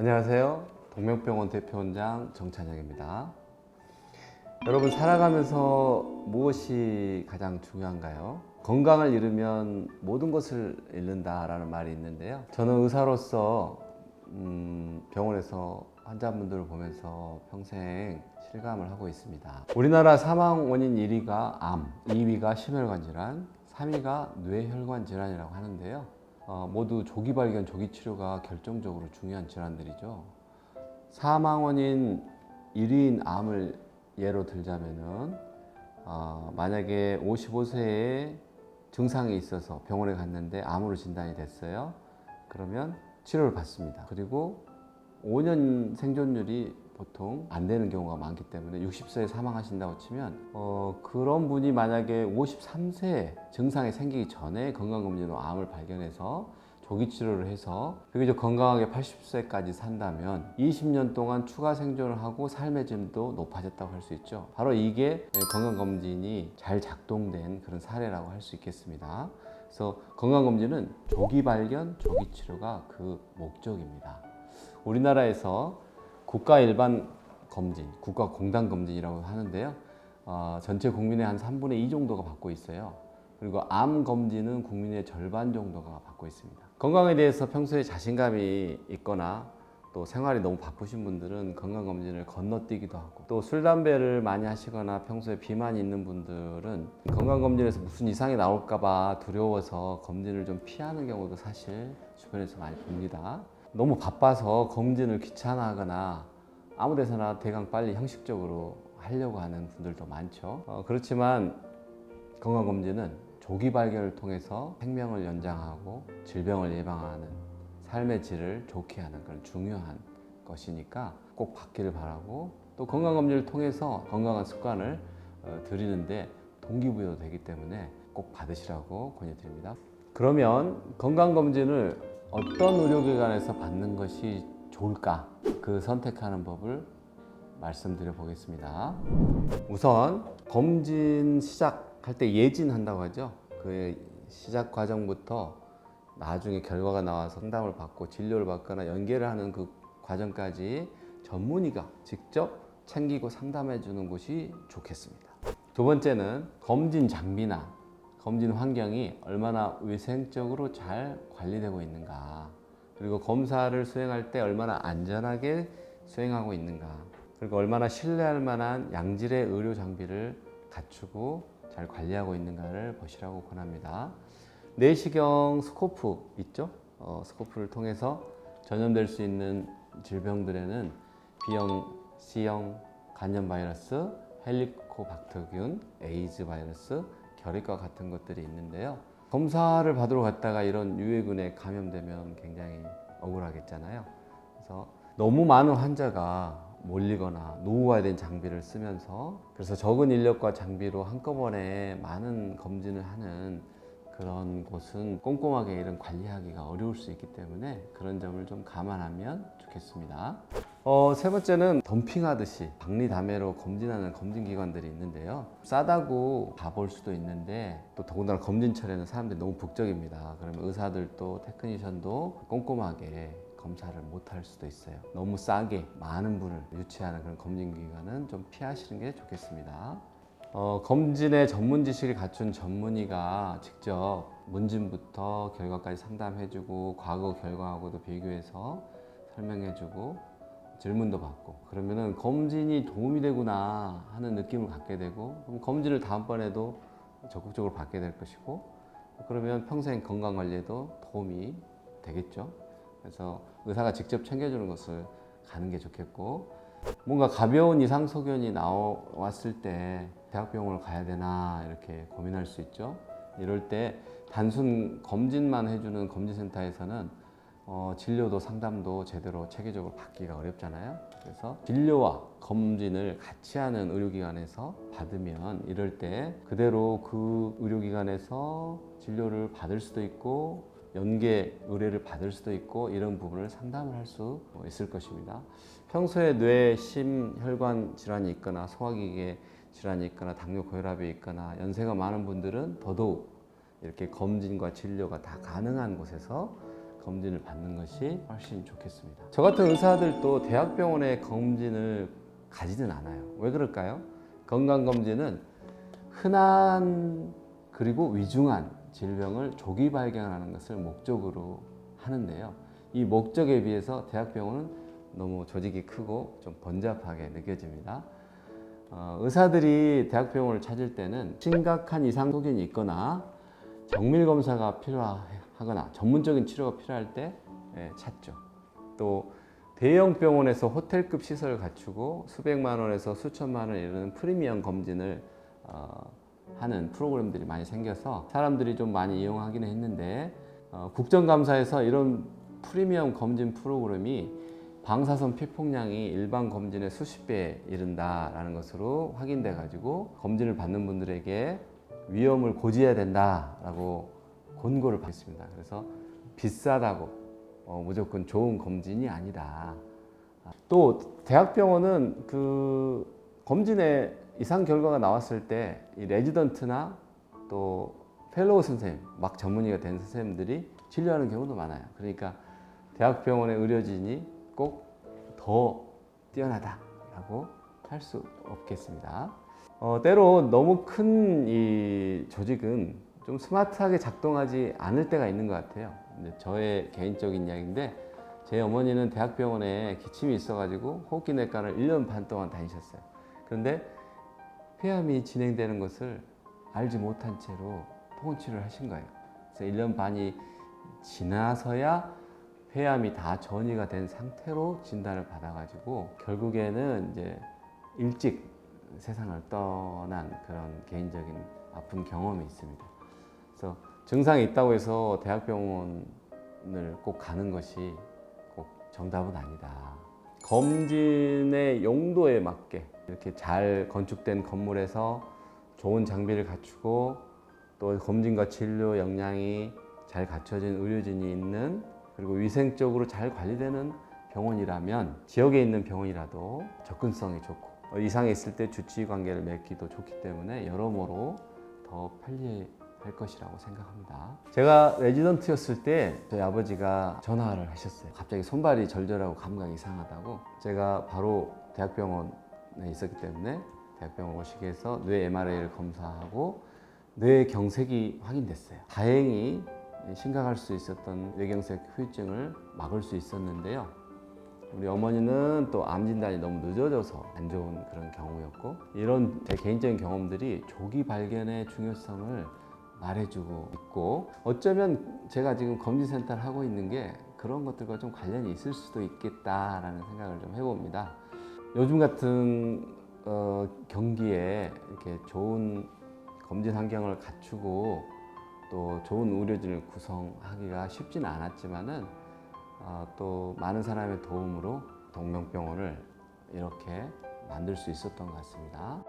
안녕하세요. 동명병원 대표원장 정찬혁입니다. 여러분, 살아가면서 무엇이 가장 중요한가요? 건강을 잃으면 모든 것을 잃는다라는 말이 있는데요. 저는 의사로서 병원에서 환자분들을 보면서 평생 실감을 하고 있습니다. 우리나라 사망 원인 1위가 암, 2위가 심혈관 질환, 3위가 뇌혈관 질환이라고 하는데요. 모두 조기 발견, 조기 치료가 결정적으로 중요한 질환들이죠. 사망 원인 1위인 암을 예로 들자면은 만약에 55세에 증상이 있어서 병원에 갔는데 암으로 진단이 됐어요. 그러면 치료를 받습니다. 그리고 5년 생존율이 보통 안 되는 경우가 많기 때문에 60세에 사망하신다고 치면 그런 분이 만약에 53세에 증상이 생기기 전에 건강검진으로 암을 발견해서 조기 치료를 해서 비교적 건강하게 80세까지 산다면 20년 동안 추가 생존을 하고 삶의 질도 높아졌다고 할 수 있죠. 바로 이게 건강검진이 잘 작동된 그런 사례라고 할 수 있겠습니다. 그래서 건강검진은 조기 발견, 조기 치료가 그 목적입니다. 우리나라에서 국가 일반 검진, 국가 공단 검진이라고 하는데요. 전체 국민의 한 3분의 2 정도가 받고 있어요. 그리고 암 검진은 국민의 절반 정도가 받고 있습니다. 건강에 대해서 평소에 자신감이 있거나 또 생활이 너무 바쁘신 분들은 건강검진을 건너뛰기도 하고, 또 술, 담배를 많이 하시거나 평소에 비만이 있는 분들은 건강검진에서 무슨 이상이 나올까봐 두려워서 검진을 좀 피하는 경우도 사실 주변에서 많이 봅니다. 너무 바빠서 검진을 귀찮아하거나 아무 데서나 대강 빨리 형식적으로 하려고 하는 분들도 많죠. 그렇지만 건강검진은 조기 발견을 통해서 생명을 연장하고 질병을 예방하는 삶의 질을 좋게 하는 그런 중요한 것이니까 꼭 받기를 바라고, 또 건강검진을 통해서 건강한 습관을 들이는데 동기부여도 되기 때문에 꼭 받으시라고 권유드립니다. 그러면 건강검진을 어떤 의료기관에서 받는 것이 좋을까? 그 선택하는 법을 말씀드려 보겠습니다. 우선 검진 시작할 때 예진한다고 하죠. 그 시작 과정부터 나중에 결과가 나와서 상담을 받고 진료를 받거나 연계를 하는 그 과정까지 전문의가 직접 챙기고 상담해 주는 곳이 좋겠습니다. 두 번째는 검진 장비나 검진 환경이 얼마나 위생적으로 잘 관리되고 있는가, 그리고 검사를 수행할 때 얼마나 안전하게 수행하고 있는가, 그리고 얼마나 신뢰할 만한 양질의 의료 장비를 갖추고 잘 관리하고 있는가를 보시라고 권합니다. 내시경 스코프 있죠? 스코프를 통해서 전염될 수 있는 질병들에는 B형, C형 간염 바이러스, 헬리코박터균, 에이즈 바이러스, 결핵과 같은 것들이 있는데요. 검사를 받으러 갔다가 이런 유해균에 감염되면 굉장히 억울하겠잖아요. 그래서 너무 많은 환자가 몰리거나 노후화된 장비를 쓰면서, 그래서 적은 인력과 장비로 한꺼번에 많은 검진을 하는 그런 곳은 꼼꼼하게 이런 관리하기가 어려울 수 있기 때문에 그런 점을 좀 감안하면 좋겠습니다. 세 번째는 덤핑하듯이 박리담회로 검진하는 검진기관들이 있는데요. 싸다고 가볼 수도 있는데 또 더군다나 검진철에는 사람들이 너무 북적입니다. 그러면 의사들도 테크니션도 꼼꼼하게 검사를 못할 수도 있어요. 너무 싸게 많은 분을 유치하는 그런 검진기관은 좀 피하시는 게 좋겠습니다. 검진의 전문 지식을 갖춘 전문의가 직접 문진부터 결과까지 상담해주고 과거 결과하고도 비교해서 설명해주고 질문도 받고, 그러면은 검진이 도움이 되구나 하는 느낌을 갖게 되고, 그럼 검진을 다음번에도 적극적으로 받게 될 것이고, 그러면 평생 건강관리에도 도움이 되겠죠. 그래서 의사가 직접 챙겨주는 것을 가는 게 좋겠고, 뭔가 가벼운 이상소견이 나왔을 때 대학병원을 가야 되나 이렇게 고민할 수 있죠. 이럴 때 단순 검진만 해주는 검진센터에서는 진료도 상담도 제대로 체계적으로 받기가 어렵잖아요. 그래서 진료와 검진을 같이 하는 의료기관에서 받으면 이럴 때 그대로 그 의료기관에서 진료를 받을 수도 있고 연계 의뢰를 받을 수도 있고, 이런 부분을 상담을 할 수 있을 것입니다. 평소에 뇌, 심, 혈관 질환이 있거나 소화기계 질환이 있거나 당뇨, 고혈압이 있거나 연세가 많은 분들은 더더욱 이렇게 검진과 진료가 다 가능한 곳에서 검진을 받는 것이 훨씬 좋겠습니다. 저 같은 의사들도 대학병원의 검진을 가지는 않아요. 왜 그럴까요? 건강검진은 흔한 그리고 위중한 질병을 조기 발견하는 것을 목적으로 하는데요. 이 목적에 비해서 대학병원은 너무 조직이 크고 좀 번잡하게 느껴집니다. 의사들이 대학병원을 찾을 때는 심각한 이상 소견이 있거나 정밀 검사가 필요하거나 전문적인 치료가 필요할 때 찾죠. 또 대형 병원에서 호텔급 시설을 갖추고 수백만 원에서 수천만 원에 이르는 프리미엄 검진을 하는 프로그램들이 많이 생겨서 사람들이 좀 많이 이용하기는 했는데 국정감사에서 이런 프리미엄 검진 프로그램이 방사선 피폭량이 일반 검진의 수십 배에 이른다라는 것으로 확인돼 가지고 검진을 받는 분들에게 위험을 고지해야 된다라고 권고를 받습니다. 그래서 비싸다고 무조건 좋은 검진이 아니다. 또 대학병원은 그 검진의 이상 결과가 나왔을 때 이 레지던트나 또 펠로우 선생님, 막 전문의가 된 선생님들이 진료하는 경우도 많아요. 그러니까 대학병원의 의료진이 꼭 더 뛰어나다라고 할 수 없겠습니다. 때로 너무 큰 이 조직은 좀 스마트하게 작동하지 않을 때가 있는 것 같아요. 저의 개인적인 이야기인데 제 어머니는 대학병원에 기침이 있어가지고 호흡기내과를 1년 반 동안 다니셨어요. 그런데 폐암이 진행되는 것을 알지 못한 채로 통원치료를 하신 거예요. 그래서 1년 반이 지나서야 폐암이 다 전이가 된 상태로 진단을 받아가지고 결국에는 이제 일찍 세상을 떠난 그런 개인적인 아픈 경험이 있습니다. 그래서 증상이 있다고 해서 대학병원을 꼭 가는 것이 꼭 정답은 아니다. 검진의 용도에 맞게 이렇게 잘 건축된 건물에서 좋은 장비를 갖추고 또 검진과 진료 역량이 잘 갖춰진 의료진이 있는 그리고 위생적으로 잘 관리되는 병원이라면 지역에 있는 병원이라도 접근성이 좋고 이상이 있을 때 주치의 관계를 맺기도 좋기 때문에 여러모로 더 편리할 것이라고 생각합니다. 제가 레지던트였을 때 저희 아버지가 전화를 하셨어요. 갑자기 손발이 절절하고 감각이 이상하다고. 제가 바로 대학병원에 있었기 때문에 대학병원 오시게 해서 뇌 MRI를 검사하고 뇌 경색이 확인됐어요. 다행히 심각할 수 있었던 뇌경색 후유증을 막을 수 있었는데요. 우리 어머니는 또 암 진단이 너무 늦어져서 안 좋은 그런 경우였고 이런 제 개인적인 경험들이 조기 발견의 중요성을 말해주고 있고 어쩌면 제가 지금 검진센터를 하고 있는 게 그런 것들과 좀 관련이 있을 수도 있겠다라는 생각을 좀 해봅니다. 요즘 같은 경기에 이렇게 좋은 검진 환경을 갖추고 또 좋은 의료진을 구성하기가 쉽지는 않았지만은 또 많은 사람의 도움으로 동명병원을 이렇게 만들 수 있었던 것 같습니다.